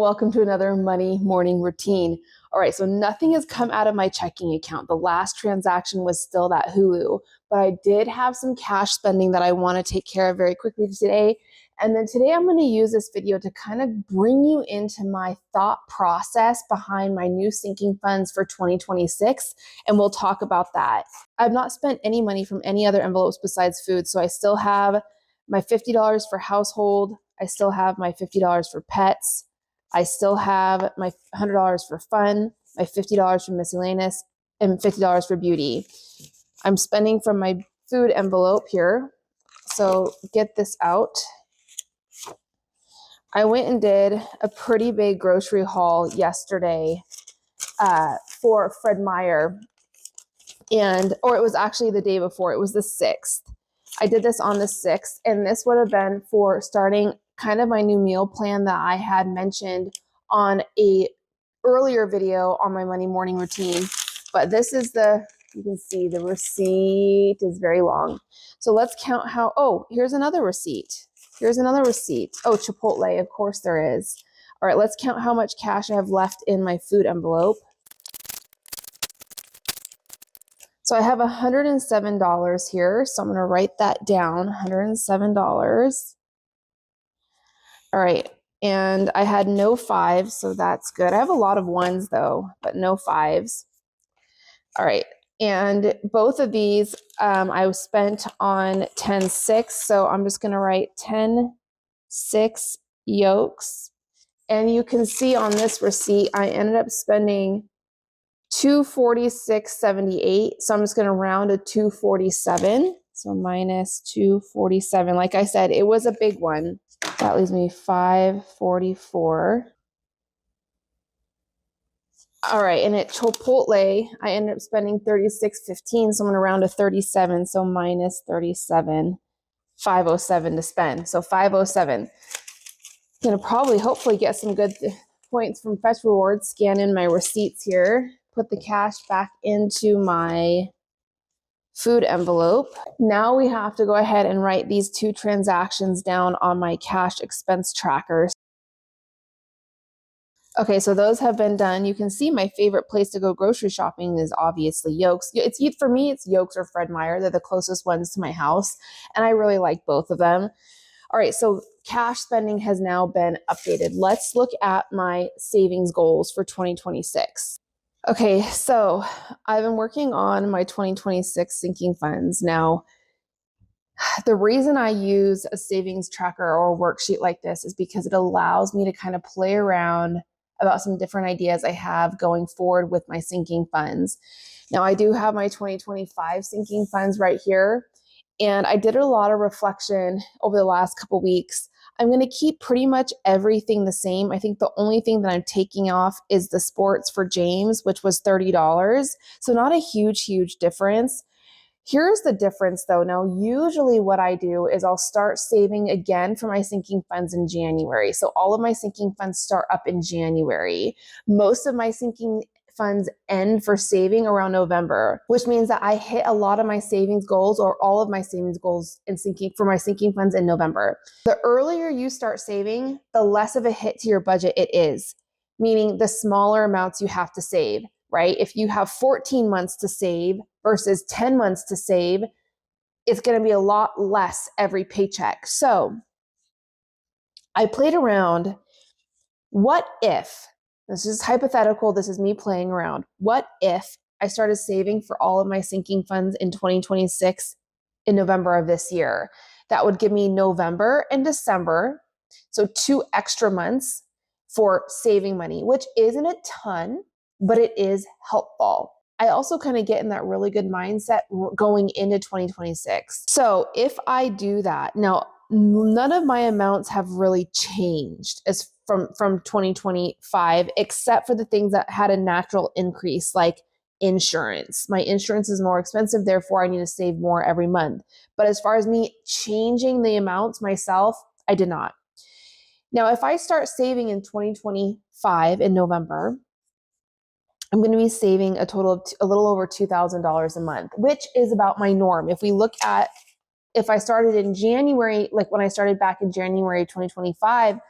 welcome to another money morning routine. All right, so nothing has come out of my checking account. The last transaction was still that Hulu, but I did have some cash spending that I want to take care of very quickly today. And then today I'm going to use this video to kind of bring you into my thought process behind my new sinking funds for 2026, and we'll talk about that. I've not spent any money from any other envelopes besides food, so I still have my $50 for household. I still have my $50 for pets. I still have my $100 for fun, my $50 for miscellaneous, and $50 for beauty. I'm spending from my food envelope here. So get this out. I went and did a pretty big grocery haul yesterday for Fred Meyer. Or it was actually the day before. It was the 6th. I did this on the 6th, and this would have been for starting kind of my new meal plan that I had mentioned on a earlier video on my money morning routine. But this is you can see the receipt is very long. So let's count here's another receipt. Here's another receipt. Oh, Chipotle, of course there is. All right, let's count how much cash I have left in my food envelope. So I have $107 here. So I'm going to write that down, $107. All right. And I had no 5s, so that's good. I have a lot of 1s though, but no 5s. All right. And both of these I spent on 10-6. So I'm just going to write 10-6 yolks. And you can see on this receipt, I ended up spending $246.78. So I'm just going to round to 247. So minus 247. Like I said, it was a big one. That leaves me 544. All right, and at Chipotle, I ended up spending $36.15. So I'm going to round to 37. So minus 37, 507 to spend. So 507. Going to hopefully get some good points from Fetch Rewards. Scan in my receipts here. Put the cash back into my food envelope. Now we have to go ahead and write these 2 transactions down on my cash expense tracker. Okay, so those have been done. You can see my favorite place to go grocery shopping is obviously Yolks. For me, it's Yolks or Fred Meyer. They're the closest ones to my house, and I really like both of them. All right, so cash spending has now been updated. Let's look at my savings goals for 2026. Okay, so I've been working on my 2026 sinking funds. Now, the reason I use a savings tracker or a worksheet like this is because it allows me to kind of play around about some different ideas I have going forward with my sinking funds. Now, I do have my 2025 sinking funds right here, and I did a lot of reflection over the last couple weeks. I'm going to keep pretty much everything the same. I think the only thing that I'm taking off is the sports for James, which was $30. So not a huge difference. Here's the difference though. Now, usually what I do is I'll start saving again for my sinking funds in January. So all of my sinking funds start up in January. Most of my sinking funds end for saving around November, which means that I hit a lot of my savings goals or all of my savings goals for my sinking funds in November. The earlier you start saving, the less of a hit to your budget it is, meaning the smaller amounts you have to save, right? If you have 14 months to save versus 10 months to save, it's going to be a lot less every paycheck. So I played around. What if, this is hypothetical, this is me playing around. What if I started saving for all of my sinking funds in 2026 in November of this year? That would give me November and December, so 2 extra months for saving money, which isn't a ton, but it is helpful. I also kind of get in that really good mindset going into 2026. So if I do that, now none of my amounts have really changed as from 2025, except for the things that had a natural increase, like insurance. My insurance is more expensive, therefore I need to save more every month. But as far as me changing the amounts myself, I did not. Now, if I start saving in 2025 in November, I'm going to be saving a total of a little over $2,000 a month, which is about my norm. If I started in January, like when I started back in January 2025,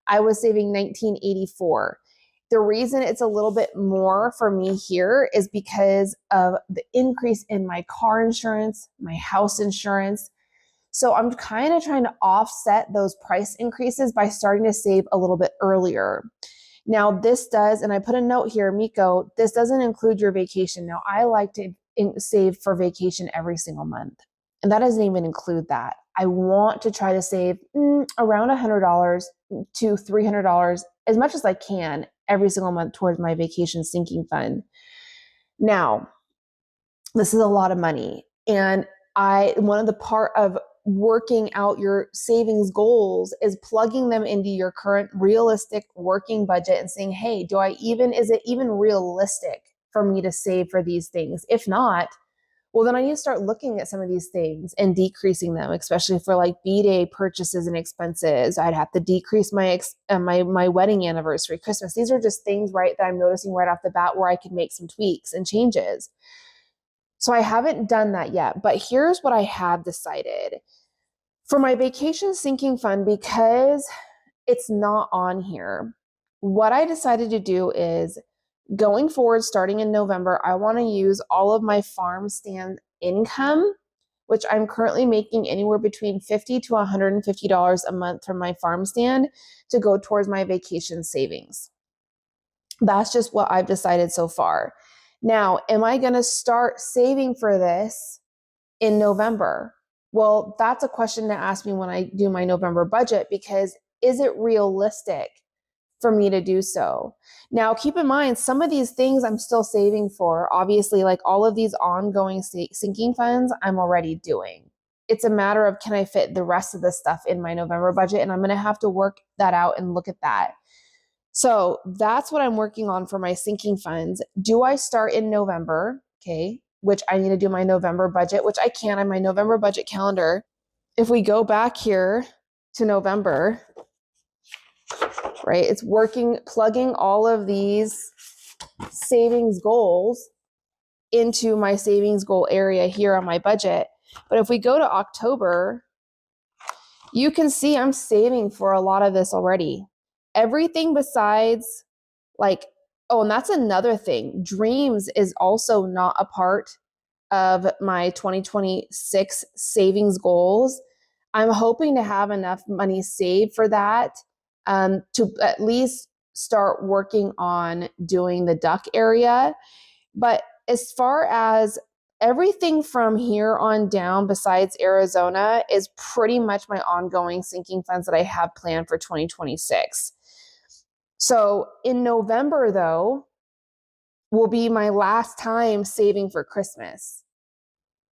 I was saving $19.84. The reason it's a little bit more for me here is because of the increase in my car insurance, my house insurance. So I'm kind of trying to offset those price increases by starting to save a little bit earlier. Now this does, and I put a note here, Miko, this doesn't include your vacation. Now I like to save for vacation every single month, and that doesn't even include that. I want to try to save around $100 to $300, as much as I can every single month towards my vacation sinking fund. Now, this is a lot of money. And one of the part of working out your savings goals is plugging them into your current realistic working budget and saying, hey, is it even realistic for me to save for these things? If not, well, then I need to start looking at some of these things and decreasing them, especially for like B-Day purchases and expenses. I'd have to decrease my wedding anniversary, Christmas. These are just things, right, that I'm noticing right off the bat where I can make some tweaks and changes. So I haven't done that yet, but here's what I have decided. For my vacation sinking fund, because it's not on here, what I decided to do is, going forward, starting in November, I want to use all of my farm stand income, which I'm currently making anywhere between $50 to $150 a month from my farm stand, to go towards my vacation savings. That's just what I've decided so far. Now, am I going to start saving for this in November? Well, that's a question to ask me when I do my November budget, because is it realistic for me to do so? Now, keep in mind, some of these things I'm still saving for. Obviously, like all of these ongoing sinking funds, I'm already doing. It's a matter of, can I fit the rest of the stuff in my November budget? And I'm going to have to work that out and look at that. So that's what I'm working on for my sinking funds. Do I start in November? Okay, which I need to do my November budget, which I can on my November budget calendar. If we go back here to November, right, it's plugging all of these savings goals into my savings goal area here on my budget. But if we go to October, you can see I'm saving for a lot of this already. Everything besides and that's another thing. Dreams is also not a part of my 2026 savings goals. I'm hoping to have enough money saved for that to at least start working on doing the duck area. But as far as everything from here on down besides Arizona is pretty much my ongoing sinking funds that I have planned for 2026. So in November, though, will be my last time saving for Christmas.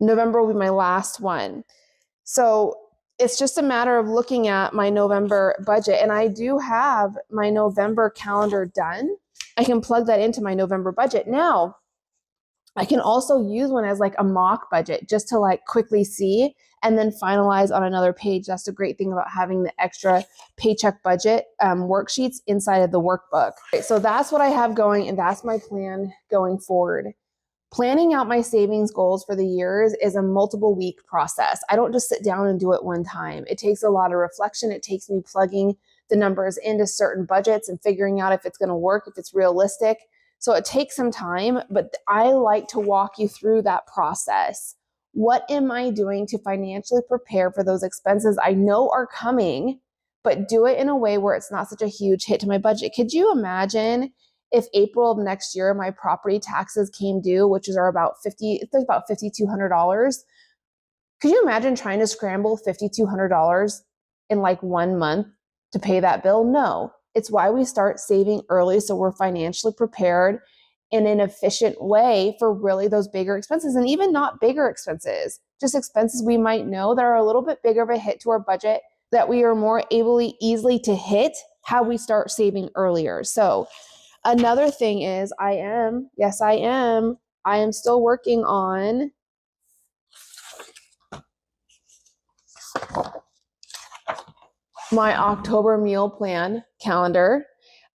November will be my last one. So it's just a matter of looking at my November budget. And I do have my November calendar done. I can plug that into my November budget. Now, I can also use one as like a mock budget just to like quickly see and then finalize on another page. That's the great thing about having the extra paycheck budget worksheets inside of the workbook. So that's what I have going, and that's my plan going forward. Planning out my savings goals for the years is a multiple week process. I don't just sit down and do it one time. It takes a lot of reflection. It takes me plugging the numbers into certain budgets and figuring out if it's going to work, if it's realistic. So it takes some time, but I like to walk you through that process. What am I doing to financially prepare for those expenses I know are coming, but do it in a way where it's not such a huge hit to my budget? Could you imagine if April of next year, my property taxes came due, which is about $5,200? Could you imagine trying to scramble $5,200 in like 1 month to pay that bill? No. It's why we start saving early, so we're financially prepared in an efficient way for really those bigger expenses, and even not bigger expenses, just expenses we might know that are a little bit bigger of a hit to our budget that we are more easily to hit how we start saving earlier. So another thing is I am still working on my October meal plan calendar.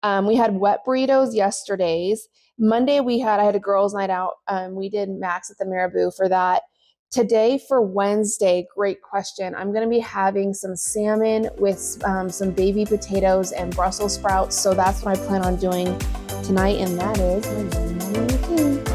We had wet burritos yesterdays. Monday I had a girls' night out. We did Max at the Marabou for that. Today for Wednesday, great question. I'm going to be having some salmon with some baby potatoes and Brussels sprouts. So that's what I plan on doing tonight. And that is my morning routine.